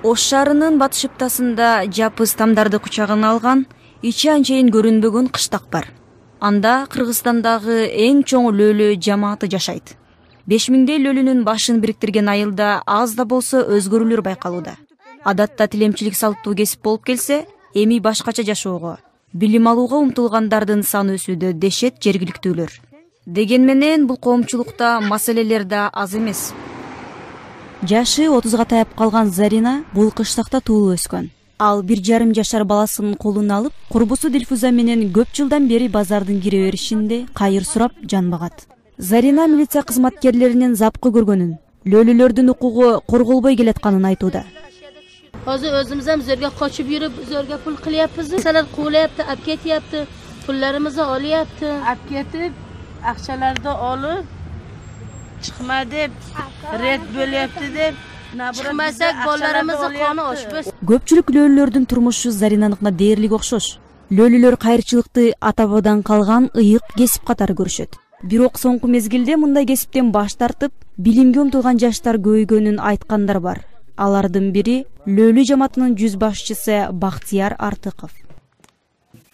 Ош шаарынын батыш ыптасында жапыз тамдарды кучагына алган, ичи анчейин көрүнбөгөн кыштак бар. Анда Кыргызстандагы эң чоң лөлү жамааты жашайт. 5000 лөлүнүн башын бириктирген айылда аз да болсо өзгөрүүлөр байкалууда. Адатта тилемчилик салттуу кесип болуп келсе, эми башкача жашоого, билим алууга умтулгандардын саны өсүүдө дешет жергиликтүүлөр. Деген менен бул коомчулукта маселелер да аз эмес. Жашы 30га таяп калган Зарина бул кыштакта туулуп өскөн. Ал 1,5 жашар баласынын колуна алып, курбусу Дилфуза менен көп жылдан бери базардын кире беришинде кайыр сурап жан багат. Зарина милиция кызматкерлеринин запкы көргөнүн, лөлүлөрдүн укугу корголбой келатканын айтууда. Hozir o'zimiz ham zo'rga qochib yurib, zo'rga pul qilyapmiz. Salar qo'layapti, olib ketyapti, pullarimizni olyapti. Olib ketib, aqchalarni olib, chiqma deb, red bo'lyapti deb, chiqmasak bolalarimizni qoni oshib. Көпчүлүк лөлүлөрдүн турмушу Заринаныкына дээрлик окшош. Лөлүлөр кайрчылыкты ата-бабадан калган ыйык кесип катары көрүшөт. Бирок соңку мезгилде мындай кесиптен баш тартып, билимге умтулган жаштар көбөйгөнүн айткандар бар. Алардын бири лөлү жамаатынын жүз башчысы Бактияр Артыков.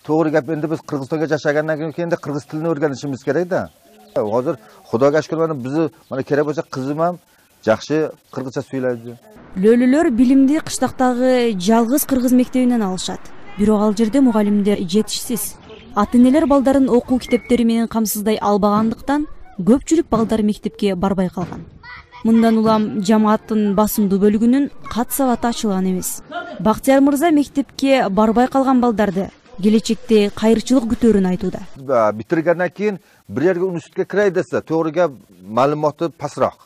To'g'ri gap, endi biz Qirg'izistonga yashagandan keyin qirg'iz tilini o'rganishimiz kerak-da. Hozir Xudoga shukr, bizni mana kerak bo'lsa qizim ham yaxshi qirg'izcha so'ylaydi. Лөлүлөр билимди кыштактагы жалгыз кыргыз мектебинен алышат. Бирок ал жерде мугалимдер жетишсиз. Ата-энелер балдарын окуу китептери менен камсыздай албагандыктан көпчүлүк балдар мектепке барбай калган. Мындан улам жамааттын басымдуу бөлүгүнүн кат сабаты ачылган эмес. Бактияр мырза мектепке барбай калган балдарды келечекте кайрчылык күтөөрүн айтууда. Битиргенден кийин бир жерге университетке кирей десе, to'g'ri gap, ma'lumoti pastroq.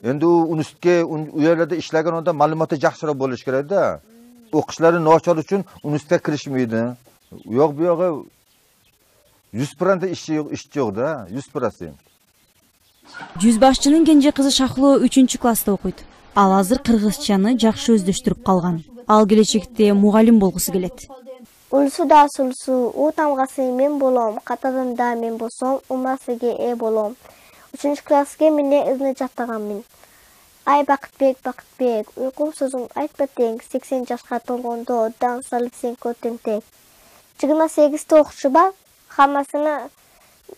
Endi universitetga u yerlarda ishlagan onda ma'lumoti yaxshiroq bo'lish kerak-da. O'qishlari nochor uchun universitetga kirishmaydi. U yoq bu yog'i 100% ish yo'q-da, 100%. Жүз башчынын кенже кызы Шахло 3-класста окуйт. Ал азыр кыргызчаны жакшы өздөштүрүп калган. Ал келечекте мугалим болгусу келет. Улсуда сулсу, у тамгасы мен болом, катарында мен болсом, умасыге болом. 3-класске мене изне жаттаганмын. Ай Бакытбек, уйкум сөзүң айтпа тең, 80 жашка толгондо дан салып сен көтөм тең. 28-те окушуба, хаммасына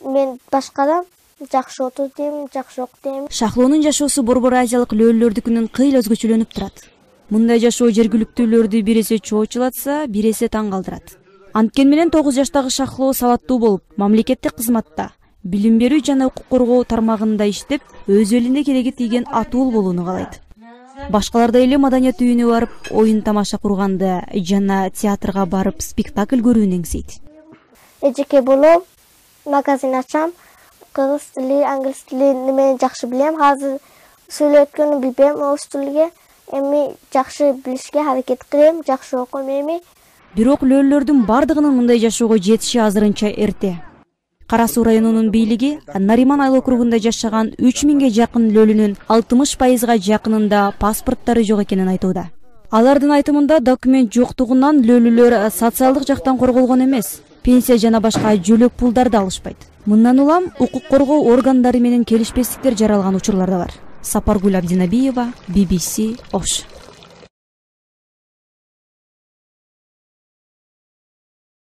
мен башкарам. Жакшы отур дейм, жакшы ок дейм. Шахлонун жашоосу Борбор Азиялык лөлүлөрдүкүнөн кыйла өзгөчөлөнүп турат. Мындай жашоо жергиликтүүлөрдү бир эсе чоочулатса, бир эсе таң калтырат. Анткени менен 9 жаштагы Шахло сабаттуу болуп, мамлекеттик кызматта, билим берүү жана укук коргоо тармагында иштеп, өз элине кереги тийген атуул болууну каалайт. Башкалардай эле маданият үйүнө барып, оюн тамаша курганды жана театрга барып спектакль көрүүнү эңсейт. Эжеке болуп, магазин ачам. Кыргыз тили, англис тили мен жакшы билем. Азыр сүйлөткөнү билбейм, орус тилиге эми жакшы билишке аракет кылам, жакшы окуйм эми. Бирок лөлүлөрдүн бардыгынын мындай жашоого жетиши азырынча эрте. Кара Суу районунун бийлиги Нариман айыл округунда жашаган 3000ге жакын лөлүнүн 60%га жакынында паспорттары жок экенин айтууда. Алардын айтымында документ жоктугунан лөлүлөр социалдык жактан корголгон эмес, пенсия жана башка жөлөк пулдарды алышпайт. Мындан улам укук коргоо органдары менен келишпестиктер жаралган учурлар да бар. Сапаргүл Абдинабиева, BBC, Ош.